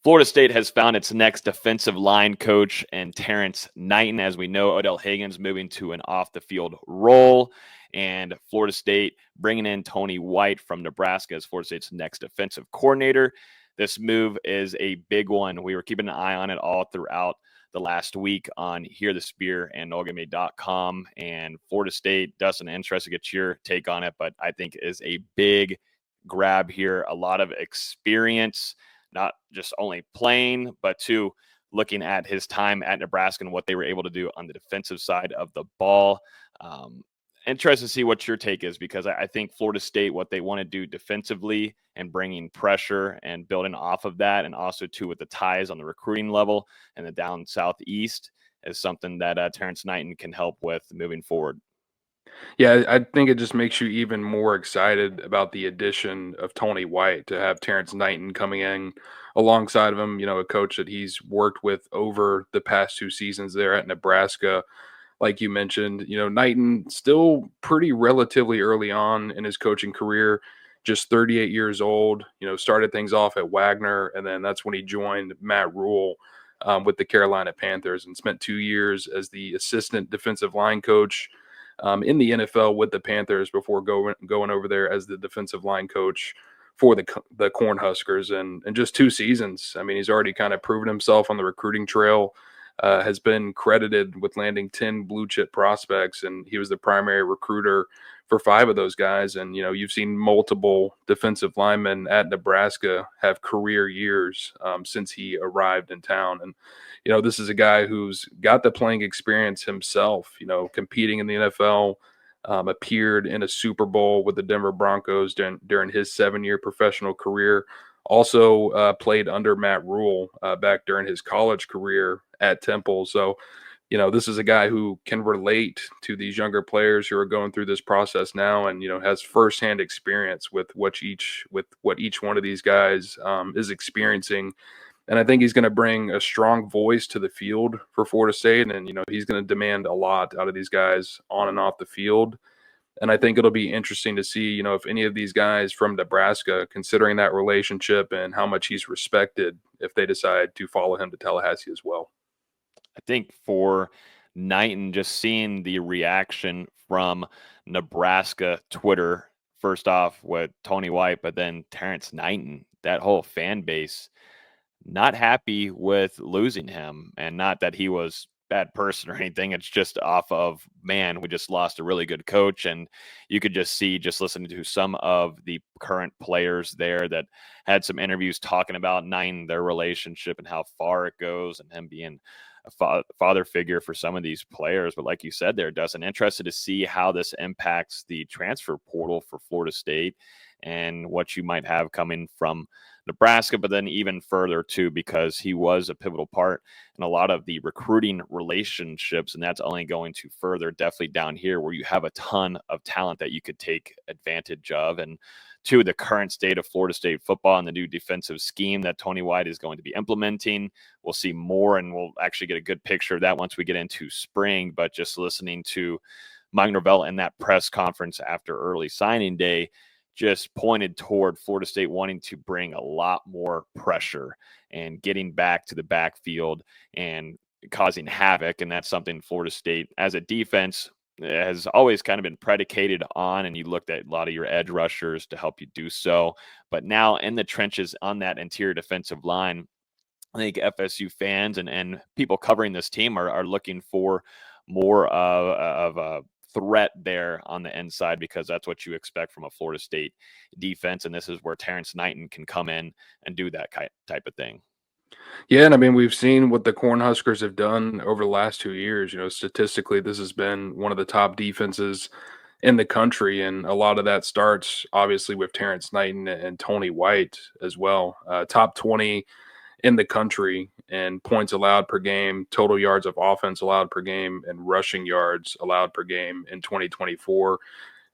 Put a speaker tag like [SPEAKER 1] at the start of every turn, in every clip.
[SPEAKER 1] Florida State has found its next defensive line coach and Terrance Knighton. As we know, Odell Hagan's moving to an off-the-field role, and Florida State bringing in Tony White from Nebraska as Florida State's next defensive coordinator. This move is a big one. We were keeping an eye on it all throughout the last week on Hear the Spear and NoleGameday.com, and Florida State, Dustin, interested to get your take on it, but I think is a big grab here. A lot of experience, not just only playing, but too looking at his time at Nebraska and what they were able to do on the defensive side of the ball. Interested to see what your take is, because I think Florida State, what they want to do defensively and bringing pressure and building off of that, and also too with the ties on the recruiting level and the down southeast, is something that Terrance Knighton can help with moving forward.
[SPEAKER 2] Yeah, I think it just makes you even more excited about the addition of Tony White, to have Terrance Knighton coming in alongside of him, a coach that he's worked with over the past 2 seasons there at Nebraska. Like you mentioned, Knighton still pretty relatively early on in his coaching career, just 38 years old, started things off at Wagner, and then that's when he joined Matt Rule with the Carolina Panthers and spent 2 years as the assistant defensive line coach in the NFL with the Panthers before going over there as the defensive line coach for the Cornhuskers. And in just 2 seasons, I mean, he's already kind of proven himself on the recruiting trail. Has been credited with landing 10 blue chip prospects, and he was the primary recruiter for 5 of those guys. And, you've seen multiple defensive linemen at Nebraska have career years since he arrived in town. And, this is a guy who's got the playing experience himself, competing in the NFL, appeared in a Super Bowl with the Denver Broncos during his 7-year professional career. Also played under Matt Rule back during his college career at Temple. So, this is a guy who can relate to these younger players who are going through this process now, and has firsthand experience with what each one of these guys is experiencing. And I think he's going to bring a strong voice to the field for Florida State, and he's going to demand a lot out of these guys on and off the field. And I think it'll be interesting to see, if any of these guys from Nebraska, considering that relationship and how much he's respected, if they decide to follow him to Tallahassee as well.
[SPEAKER 1] I think for Knighton, just seeing the reaction from Nebraska Twitter, first off with Tony White, but then Terrance Knighton, that whole fan base, not happy with losing him. And not that he was bad person or anything. It's just off of, man, we just lost a really good coach. And you could just see, just listening to some of the current players there that had some interviews talking about Knighton, their relationship and how far it goes, and him being a father figure for some of these players. But like you said there, Dustin, interested to see how this impacts the transfer portal for Florida State and what you might have coming from Nebraska, but then even further too, because he was a pivotal part in a lot of the recruiting relationships, and that's only going to further definitely down here where you have a ton of talent that you could take advantage of. And to the current state of Florida State football and the new defensive scheme that Tony White is going to be implementing, we'll see more, and we'll actually get a good picture of that once we get into spring. But just listening to Mike Norvell in that press conference after early signing day, just pointed toward Florida State wanting to bring a lot more pressure and getting back to the backfield and causing havoc. And that's something Florida State as a defense has always kind of been predicated on. And you looked at a lot of your edge rushers to help you do so. But now in the trenches on that interior defensive line, I think FSU fans and people covering this team are looking for more of a threat there on the inside, because that's what you expect from a Florida State defense. And this is where Terrance Knighton can come in and do that type of thing.
[SPEAKER 2] Yeah, and I mean, we've seen what the Cornhuskers have done over the last 2 years. Statistically, this has been one of the top defenses in the country, and a lot of that starts obviously with Terrance Knighton and Tony White as well. Top 20 in the country in points allowed per game, total yards of offense allowed per game, and rushing yards allowed per game in 2024.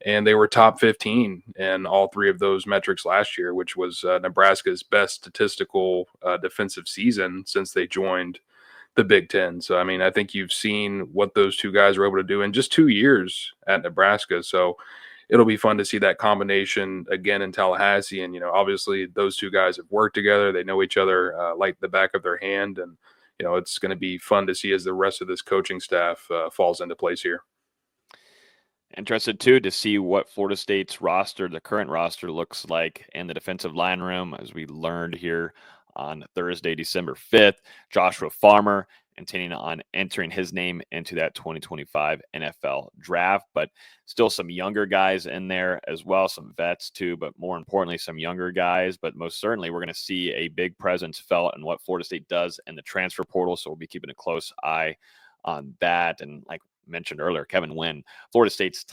[SPEAKER 2] And they were top 15 in all 3 of those metrics last year, which was Nebraska's best statistical defensive season since they joined the Big Ten. So, I mean, I think you've seen what those 2 guys were able to do in just 2 years at Nebraska. So, it'll be fun to see that combination again in Tallahassee. And, obviously those two guys have worked together. They know each other like the back of their hand. And, it's going to be fun to see as the rest of this coaching staff falls into place here.
[SPEAKER 1] Interested too to see what Florida State's roster, the current roster, looks like in the defensive line room. As we learned here on Thursday, December 5th, Joshua Farmer intending on entering his name into that 2025 NFL draft, but still some younger guys in there as well, some vets too, but more importantly, some younger guys. But most certainly, we're going to see a big presence felt in what Florida State does in the transfer portal. So we'll be keeping a close eye on that. And like mentioned earlier, Kevin Wynn, Florida State's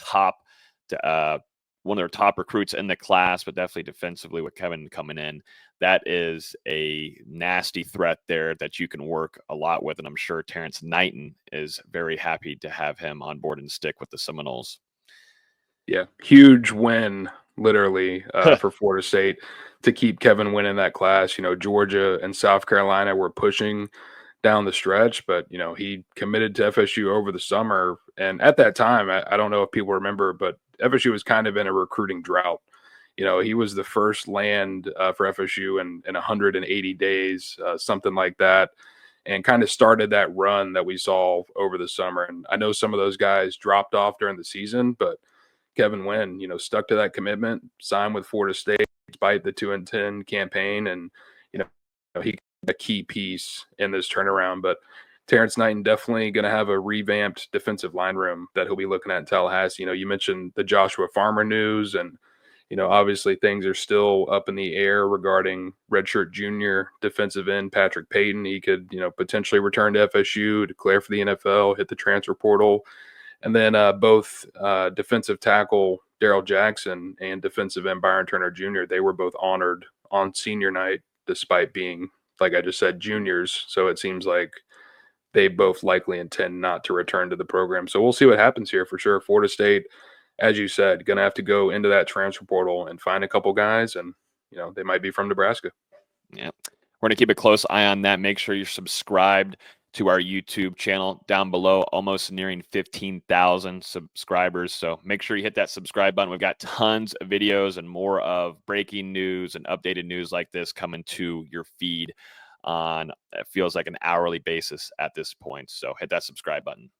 [SPEAKER 1] one of their top recruits in the class, but definitely defensively with Kevin coming in, that is a nasty threat there that you can work a lot with. And I'm sure Terrance Knighton is very happy to have him on board and stick with the Seminoles.
[SPEAKER 2] Yeah, huge win, literally, for Florida State to keep Kevin Wynn in that class. Georgia and South Carolina were pushing down the stretch, but he committed to FSU over the summer. And at that time, I don't know if people remember, but FSU was kind of in a recruiting drought. He was the first land for FSU in 180 days, something like that, and kind of started that run that we saw over the summer. And I know some of those guys dropped off during the season, but Kevin Wynn, stuck to that commitment, signed with Florida State despite the 2-10 campaign, and he a key piece in this turnaround. But Terrance Knighton definitely going to have a revamped defensive line room that he'll be looking at in Tallahassee. You mentioned the Joshua Farmer news, and obviously things are still up in the air regarding redshirt junior defensive end Patrick Payton. He could potentially return to FSU, declare for the NFL, hit the transfer portal. And then both defensive tackle Daryl Jackson and defensive end Byron Turner Jr., they were both honored on senior night, despite being, like I just said, juniors. So it seems like they both likely intend not to return to the program. So we'll see what happens here for sure. Florida State, as you said, going to have to go into that transfer portal and find a couple guys, and they might be from Nebraska.
[SPEAKER 1] Yeah, we're going to keep a close eye on that. Make sure you're subscribed to our YouTube channel down below, almost nearing 15,000 subscribers. So make sure you hit that subscribe button. We've got tons of videos and more of breaking news and updated news like this coming to your feed on, it feels like, an hourly basis at this point. So hit that subscribe button.